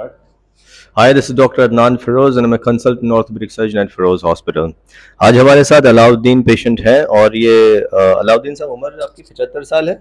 Start. Hi, this is Dr. Adnan Feroz and I'm a consultant orthopedic surgeon at Feroz Hospital. आज हमारे साथ Alauddin patient है और ये अलाउद्दीन साहब उम्र आपकी 75 साल है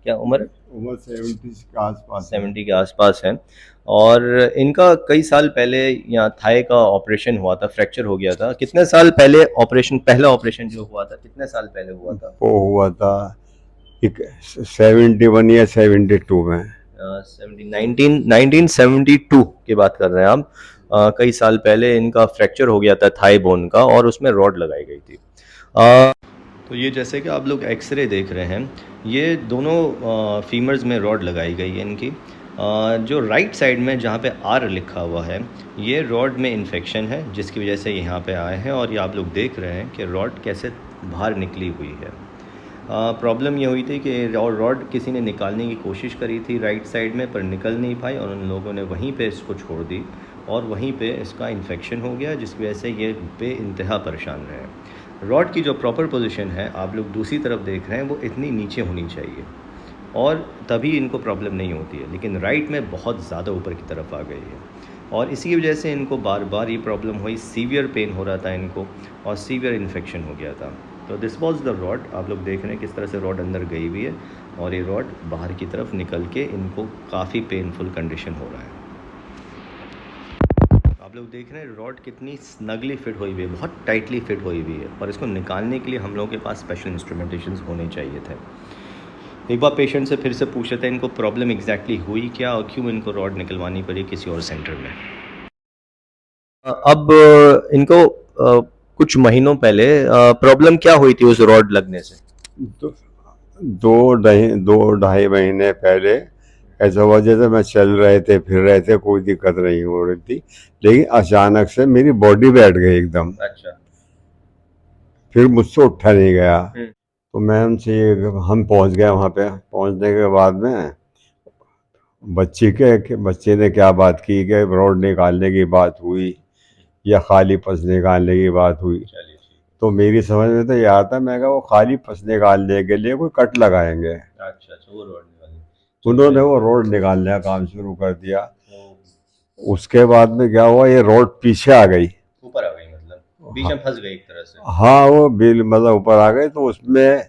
क्या उम्र है? उम्र 70 के आसपास है। 70 के आसपास है और इनका कई साल पहले यहाँ थाई का ऑपरेशन हुआ था, फ्रैक्चर हो गया था। कितने साल पहले ऑपरेशन, पहला ऑपरेशन जो हुआ था कितने साल पहले हुआ था? वो हुआ था एक 71 या 72 में। 1972 की बात कर रहे हैं आप। कई साल पहले इनका फ्रैक्चर हो गया था थाई बोन का और उसमें रॉड लगाई गई थी। तो ये जैसे कि आप लोग एक्सरे देख रहे हैं, ये दोनों फीमर्स में रॉड लगाई गई है इनकी। जो राइट साइड में जहाँ पे आर लिखा हुआ है, ये रॉड में इन्फेक्शन है जिसकी वजह से यहाँ पे आए हैं और ये आप लोग देख रहे हैं कि रॉड कैसे बाहर निकली हुई है। प्रॉब्लम ये हुई थी कि रॉड किसी ने निकालने की कोशिश करी थी राइट साइड में पर निकल नहीं पाई और उन लोगों ने वहीं पे इसको छोड़ दी और वहीं पे इसका इन्फेक्शन हो गया जिसकी वजह से ये बेइंतहा परेशान रहे। रॉड की जो प्रॉपर पोजीशन है आप लोग दूसरी तरफ देख रहे हैं, वो इतनी नीचे होनी चाहिए और तभी इनको प्रॉब्लम नहीं होती है, लेकिन राइट में बहुत ज़्यादा ऊपर की तरफ आ गई है और इसी वजह से इनको बार बार ये प्रॉब्लम हुई। सीवियर पेन हो रहा था इनको और सीवियर इन्फेक्शन हो गया था। तो दिस वॉज द रॉड। आप लोग देख रहे हैं किस तरह से रॉड अंदर गई हुई है और ये रॉड बाहर की तरफ निकल के इनको काफ़ी पेनफुल कंडीशन हो रहा है। आप लोग देख रहे हैं रॉड कितनी स्नगली फिट हुई हुई है, बहुत टाइटली फिट हुई हुई है और इसको निकालने के लिए हम लोगों के पास स्पेशल इंस्ट्रूमेंटेशन होने चाहिए थे। एक बार पेशेंट से फिर से पूछ रहे थे इनको प्रॉब्लम एग्जैक्टली हुई क्या और क्यों इनको रॉड निकलवानी पड़ी किसी और सेंटर में। अब इनको कुछ महीनों पहले प्रॉब्लम क्या हुई थी उस रॉड लगने से? तो 2 ढाई महीने पहले ऐसा हुआ जैसे मैं चल रहे थे फिर रहे थे, कोई दिक्कत नहीं हो रही थी, लेकिन अचानक से मेरी बॉडी बैठ गई एकदम। अच्छा। फिर मुझसे उठा नहीं गया। तो मैं उनसे हम पहुंच गए वहाँ पे। पहुंचने के बाद में बच्चे ने क्या बात की कि रॉड निकालने की बात हुई या खाली पस निकालने की बात हुई। तो मेरी समझ में तो ये आता, मैं कहा वो खाली पस निकालने के लिए कोई कट लगाएंगे। अच्छा, वो रॉड निकालने। उन्होंने वो रोड निकालने का काम शुरू कर दिया। उसके बाद में क्या हुआ, ये रोड पीछे आ गई, ऊपर आ गई, मतलब बीच में फंस गई एक तरह से। हाँ वो बिल मतलब ऊपर आ गई। तो उसमें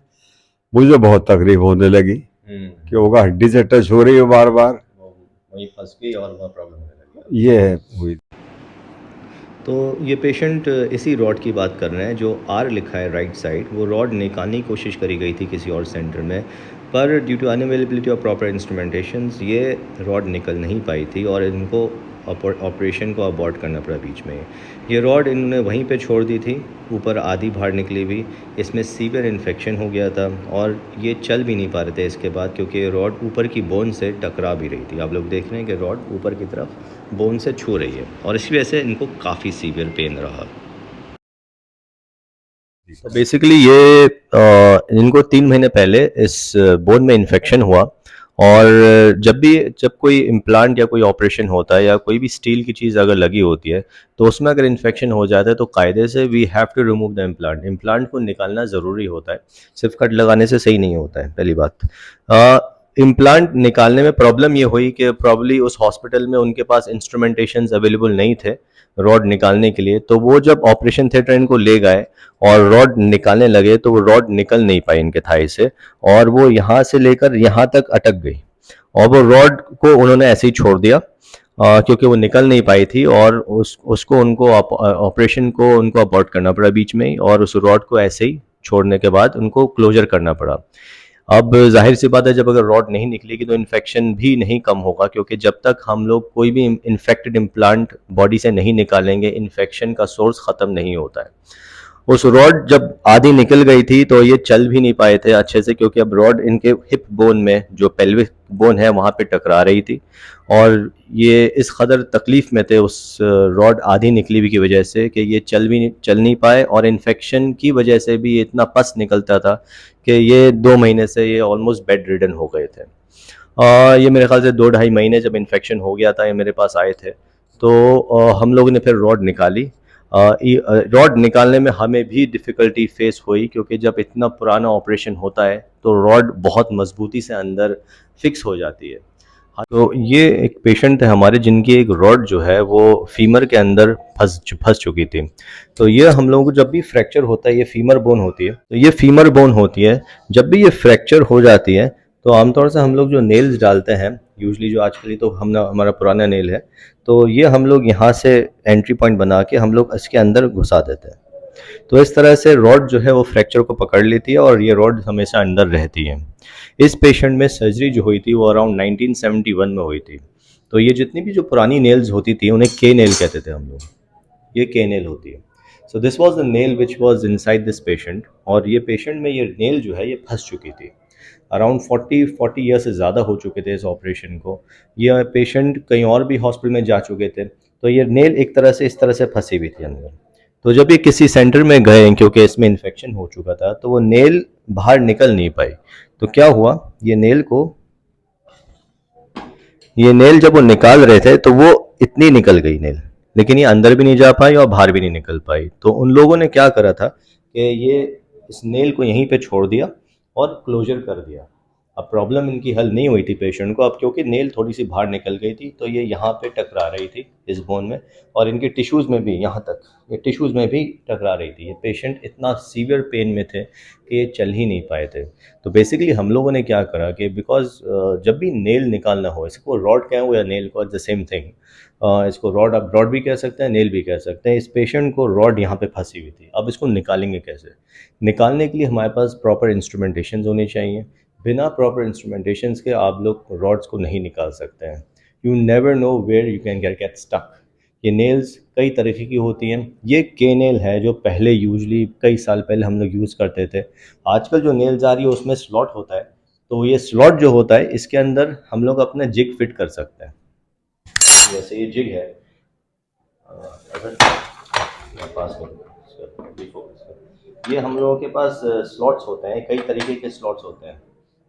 मुझे बहुत तकलीफ होने लगी कि होगा हड्डी से टच हो रही है बार बार, वही फंस गई और वहाँ प्रॉब्लम होने लगी। ये हुई। तो ये पेशेंट इसी रॉड की बात कर रहे हैं जो आर लिखा है राइट साइड। वो रॉड निकालने की कोशिश करी गई थी किसी और सेंटर में पर due to unavailability of proper instrumentations ये रॉड निकल नहीं पाई थी और इनको ऑपरेशन को अबॉर्ट करना पड़ा बीच में। ये रॉड इन्होंने वहीं पे छोड़ दी थी, ऊपर आधी बाहर निकली हुई। इसमें सीवियर इन्फेक्शन हो गया था और ये चल भी नहीं पा रहे थे इसके बाद क्योंकि ये रॉड ऊपर की बोन से टकरा भी रही थी। आप लोग देख रहे हैं कि रॉड ऊपर की तरफ बोन से छू रही है और इसी वजह से इनको काफ़ी सीवियर पेन रहा। तो बेसिकली ये इनको 3 महीने पहले इस बोन में इन्फेक्शन हुआ और जब कोई इम्प्लांट या कोई ऑपरेशन होता है या कोई भी स्टील की चीज़ अगर लगी होती है तो उसमें अगर इन्फेक्शन हो जाता है तो कायदे से we have to remove the implant. Implant को निकालना ज़रूरी होता है, सिर्फ कट लगाने से सही नहीं होता है। पहली बात, इम्प्लांट निकालने में प्रॉब्लम ये हुई कि प्रॉब्ली उस हॉस्पिटल में उनके पास इंस्ट्रूमेंटेशंस अवेलेबल नहीं थे रॉड निकालने के लिए। तो वो जब ऑपरेशन थिएटर इनको ले गए और रॉड निकालने लगे तो वो रॉड निकल नहीं पाई इनके थाई से और वो यहाँ से लेकर यहाँ तक अटक गई और वो रॉड को उन्होंने ऐसे ही छोड़ दिया क्योंकि वो निकल नहीं पाई थी और उसको उनको ऑपरेशन को उनको अबॉर्ट करना पड़ा बीच में ही और उस रॉड को ऐसे ही छोड़ने के बाद उनको क्लोजर करना पड़ा। अब जाहिर सी बात है जब अगर रॉड नहीं निकलेगी तो इन्फेक्शन भी नहीं कम होगा क्योंकि जब तक हम लोग कोई भी इन्फेक्टेड इम्प्लांट बॉडी से नहीं निकालेंगे इन्फेक्शन का सोर्स ख़त्म नहीं होता है। उस रॉड जब आधी निकल गई थी तो ये चल भी नहीं पाए थे अच्छे से क्योंकि अब रॉड इनके हिप बोन में जो पेल्विक बोन है वहाँ पे टकरा रही थी और ये इस कदर तकलीफ़ में थे उस रॉड आधी निकली हुई की वजह से कि ये चल नहीं पाए और इन्फेक्शन की वजह से भी ये इतना पस निकलता था कि ये 2 महीने से ये ऑलमोस्ट बेड रिडन हो गए थे। ये मेरे ख्याल से 2 ढाई महीने जब इन्फेक्शन हो गया था ये मेरे पास आए थे तो हम लोगों ने फिर रॉड निकाली। रॉड निकालने में हमें भी डिफ़िकल्टी फेस हुई क्योंकि जब इतना पुराना ऑपरेशन होता है तो रॉड बहुत मजबूती से अंदर फिक्स हो जाती है। तो ये एक पेशेंट थे हमारे जिनकी एक रॉड जो है वो फीमर के अंदर फंस चुकी थी। तो ये हम लोगों को जब भी फ्रैक्चर होता है, ये फीमर बोन होती है, तो ये फीमर बोन होती है, जब भी ये फ्रैक्चर हो जाती है तो आमतौर से हम लोग जो नेल्स डालते हैं, यूजली जो आजकल तो हमारा पुराना नेल है, तो ये हम लोग यहाँ से एंट्री पॉइंट बना के हम लोग इसके अंदर घुसा देते हैं। तो इस तरह से रॉड जो है वो फ्रैक्चर को पकड़ लेती है और ये रॉड हमेशा अंदर रहती है। इस पेशेंट में सर्जरी जो हुई थी वो अराउंड 1971 में हुई थी। तो ये जितनी भी जो पुरानी नेल्स होती थी उन्हें के नेल कहते थे हम लोग, ये के नेल होती है। So this was the nail which was inside this patient, और ये पेशेंट में ये नेल जो है ये फंस चुकी थी। अराउंड 40 ईयर से ज़्यादा हो चुके थे इस ऑपरेशन को। ये पेशेंट कहीं और भी हॉस्पिटल में जा चुके थे, तो ये नेल एक तरह से इस तरह से फंसी हुई थी अंदर। तो जब ये किसी सेंटर में गए क्योंकि इसमें इन्फेक्शन हो चुका था, तो वो नेल बाहर निकल नहीं पाई। तो क्या हुआ, ये नेल जब वो निकाल रहे थे तो वो इतनी निकल गई नेल, लेकिन ये अंदर भी नहीं जा पाई और बाहर भी नहीं निकल पाई। तो उन लोगों ने क्या करा था कि ये इस नेल को यहीं पे छोड़ दिया और क्लोजर कर दिया। अब प्रॉब्लम इनकी हल नहीं हुई थी पेशेंट को, अब क्योंकि नेल थोड़ी सी बाहर निकल गई थी तो ये यहाँ पे टकरा रही थी इस बोन में, और इनके टिश्यूज़ में भी, यहाँ तक ये टिश्यूज़ में भी टकरा रही थी। ये पेशेंट इतना सीवियर पेन में थे कि ये चल ही नहीं पाए थे। तो बेसिकली हम लोगों ने क्या करा कि बिकॉज जब भी नेल निकालना हो, इसको रॉड कहें या नेल को, द सेम थिंग, इसको रॉड, आप रॉड भी कह सकते हैं, नेल भी कह सकते हैं। इस पेशेंट को रॉड यहाँ पे फंसी हुई थी, अब इसको निकालेंगे कैसे? निकालने के लिए हमारे पास प्रॉपर इंस्ट्रूमेंटेशन होनी चाहिए। बिना प्रॉपर इंस्ट्रूमेंटेशंस के आप लोग रॉड्स को नहीं निकाल सकते हैं। You never know where you can get stuck. ये नेल्स कई तरीके की होती हैं। ये के नेल है जो पहले यूजली कई साल पहले हम लोग यूज़ करते थे। आजकल जो नेल्स आ रही है उसमें स्लॉट होता है, तो ये स्लॉट जो होता है इसके अंदर हम लोग अपना जिग फिट कर सकते हैं। जैसे ये जिग है, अगर मैं पास ये हम लोगों के पास स्लॉट्स होते हैं, कई तरीके के स्लॉट्स होते हैं।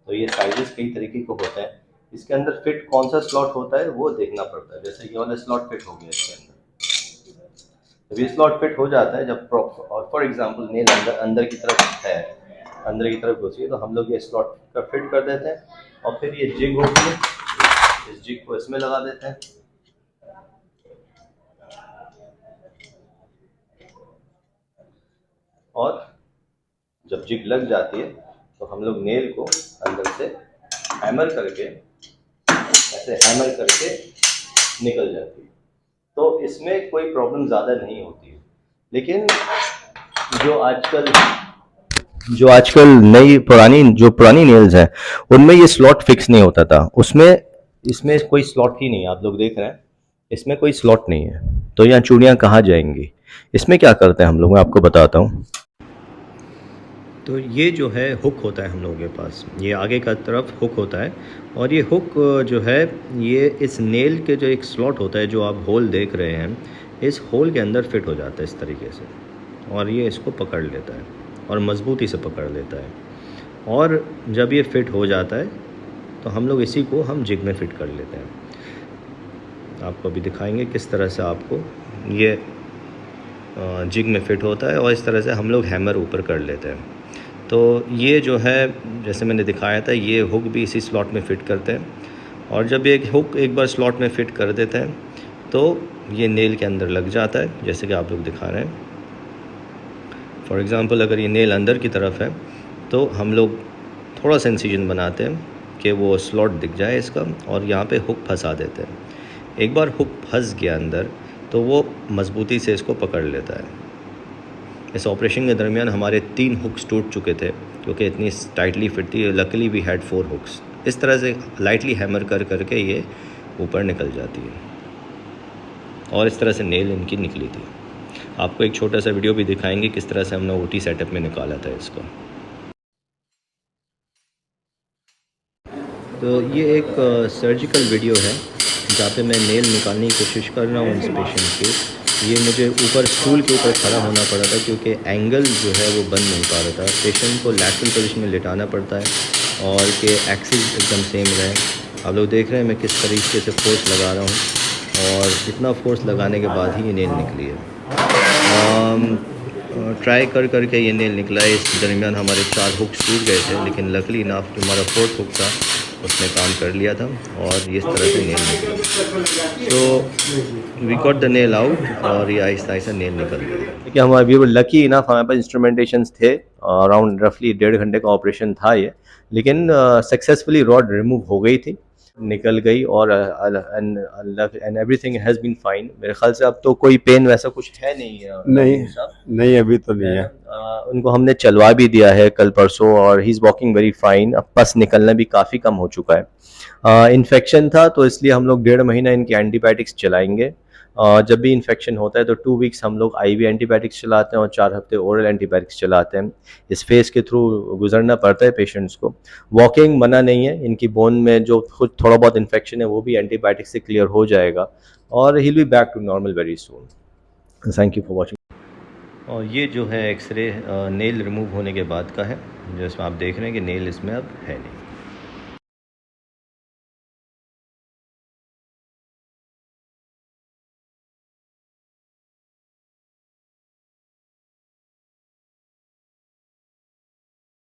तो ये साइजेस कई तरीके के होते हैं, इसके अंदर फिट कौन सा स्लॉट होता है वो देखना पड़ता है। जैसे ये वाला स्लॉट फिट हो गया इसके अंदर, जब ये स्लॉट फिट हो जाता है, जब और फॉर एग्जांपल नेल अंदर अंदर की तरफ है, अंदर की तरफ घुसी है, तो हम लोग ये स्लॉट का फिट कर देते हैं और फिर ये जिग होती है, इस जिग को इसमें लगा देते हैं। और जब जिग लग जाती है तो हम लोग नेल को अंदर से हैमर करके, ऐसे हैमर करके निकल जाती है। तो इसमें कोई प्रॉब्लम ज़्यादा नहीं होती है। लेकिन जो आजकल जो पुरानी नेल्स हैं उनमें ये स्लॉट फिक्स नहीं होता था, उसमें इसमें कोई स्लॉट ही नहीं है। आप लोग देख रहे हैं इसमें कोई स्लॉट नहीं है, तो यहाँ चूड़ियाँ कहाँ जाएंगी? इसमें क्या करते हैं हम लोग, मैं आपको बताता हूँ। तो ये जो है हुक होता है हम लोगों के पास, ये आगे का तरफ हुक होता है, और ये हुक जो है ये इस नेल के जो एक स्लॉट होता है जो आप होल देख रहे हैं, इस होल के अंदर फिट हो जाता है इस तरीके से, और ये इसको पकड़ लेता है और मज़बूती से पकड़ लेता है। और जब ये फिट हो जाता है तो हम लोग इसी को हम जिग में फिट कर लेते हैं। आपको अभी दिखाएंगे किस तरह से आपको ये जिग में फिट होता है, और इस तरह से हम लोग हैमर ऊपर कर लेते हैं। तो ये जो है जैसे मैंने दिखाया था, ये हुक भी इसी स्लॉट में फ़िट करते हैं, और जब एक हुक एक बार स्लॉट में फ़िट कर देते हैं तो ये नेल के अंदर लग जाता है, जैसे कि आप लोग दिखा रहे हैं। फॉर एग्ज़ाम्पल अगर ये नेल अंदर की तरफ है तो हम लोग थोड़ा सा इंसिजन बनाते हैं कि वो स्लॉट दिख जाए इसका, और यहाँ पे हुक फंसा देते हैं। एक बार हुक फंस गया अंदर तो वो मज़बूती से इसको पकड़ लेता है। इस ऑपरेशन के दरमियान हमारे 3 हुक्स टूट चुके थे क्योंकि इतनी टाइटली फिट थी। Luckily we had 4 hooks. इस तरह से लाइटली हैमर कर करके ये ऊपर निकल जाती है, और इस तरह से नेल इनकी निकली थी। आपको एक छोटा सा वीडियो भी दिखाएंगे किस तरह से हमने ओटी सेटअप में निकाला था इसको। तो ये एक सर्जिकल वीडियो है जहाँ पे मैं नेल निकालने की कोशिश कर रहा हूँ इस पेशेंट के। ये मुझे ऊपर स्टूल के ऊपर खड़ा होना पड़ा था क्योंकि एंगल जो है वो बन नहीं पा रहा था। पेशेंट को लैटरल पोजीशन में लेटाना पड़ता है और कि एक्सिस एकदम सेम रहे। आप लोग देख रहे हैं मैं किस तरीके से फोर्स लगा रहा हूँ, और इतना फोर्स लगाने के बाद ही ये नेल निकली है। ट्राई कर करके ये नेल निकला है। इस दरमियान हमारे 4 हुक्स टूट गए थे, लेकिन लकली इनफ जो हमारा 4th हुक था उसने काम कर लिया था और इस तरह से नेल निकला। So we got the nail out और ये आहिस्ता आहिस्ता नेल निकल गया। देखिए हम अभी लकी इनफ हमारे पास इंस्ट्रूमेंटेशंस थे, अराउंड रफली 1.5 घंटे का ऑपरेशन था ये, लेकिन सक्सेसफुली रॉड रिमूव हो गई थी, निकल गई और and everything has been fine. मेरे ख्याल से अब तो कोई पेन वैसा कुछ है नहीं नहीं नहीं, अभी तो नहीं है। उनको हमने चलवा भी दिया है कल परसों और he is walking very fine. अब पस निकलना भी काफ़ी कम हो चुका है। इन्फेक्शन था तो इसलिए हम लोग 1.5 महीना इनकी एंटीबायोटिक्स चलाएंगे। जब भी इन्फेक्शन होता है तो 2 वीक्स हम लोग IV एंटीबायोटिक्स चलाते हैं और 4 हफ्ते ओरल एंटीबायोटिक्स चलाते हैं। इस फेज़ के थ्रू गुजरना पड़ता है पेशेंट्स को। वॉकिंग मना नहीं है, इनकी बोन में जो खुद थोड़ा बहुत इन्फेक्शन है वो भी एंटीबायोटिक्स से क्लियर हो जाएगा और he will be back to normal very soon. Thank you for watching. और ये जो है एक्सरे नेल रिमूव होने के बाद का है, जिसमें आप देख रहे हैं कि नेल इसमें अब है नहीं।